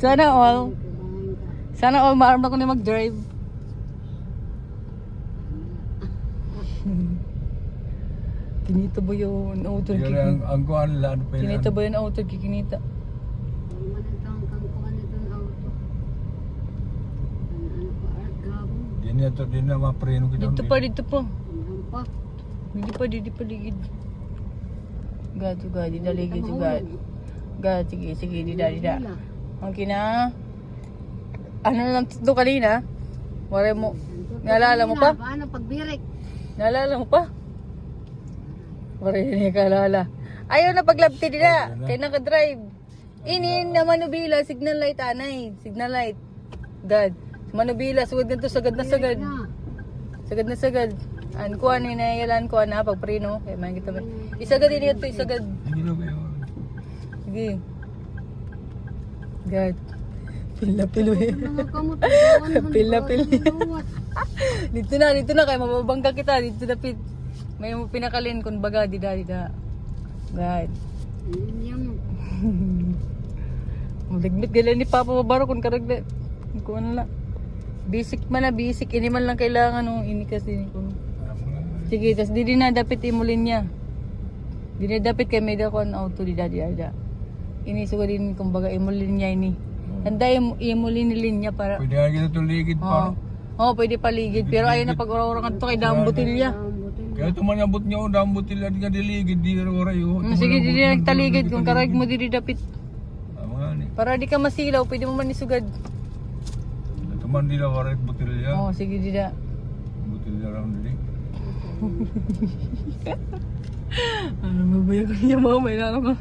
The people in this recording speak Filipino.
Sana all. Sana all maaram ako na mag-drive. Kinita ba yun? Auto. Ang kuhan nila, ano pa yun? Kinita ba yun? Auto, kikinita. Di na mapreno kita. Dito pa. Dito pa, ligid. Gato, gadi, daligid, gad. Gad, sige, dida. Okay na. Ano lang ito kanina? Wala mo. Naalala mo pa? Paano pagbirik? Naalala mo pa? Wala yun yung kalala. Ayaw na paglabti nila. Kaya naka-drive. Ini na manubila, signal light anay. Signal light. God. Manubila, sugad na to, sagad na sagad. Sagad na sagad. An kuha ni nayalan kuha na pagprino. Kaya man kita ba. Isagad din ito, isagad. Hindi na kayo. Sige. God. Pila-pilo eh. Pila-pilo. Dito na kaya mababangga kita. Dito na pit. May pinakalin kung baga dida. God. Maligmit gala ni Papa Mabaro kung karagla. Kung ano lang. Basic man na basic. Ini man lang kailangan no. Ini kasi ko. Sige, tas di na dapat imulin niya. Di na dapat kay may dakon auto di dadi ada. Ini suga din kumbaga imulin niya ini. Handa imulin ni linya para. Pwede nga kita tuligid pa. Oo, pwede paligid. Pero ayaw na pag-ura-urangan to kay daang botilya. Kaya tumanabot niya o daang botilya di nga diligid. Di ura-ura yun. Sige, di na nagtaligid. Kung karag mo di dapat. Mga ni. Para di ka masilaw, pwede mo man isugad. Tuman di na waray botilya. Oo, sige di da. Botilya raw nili. Ano mabayag niya mga may nanong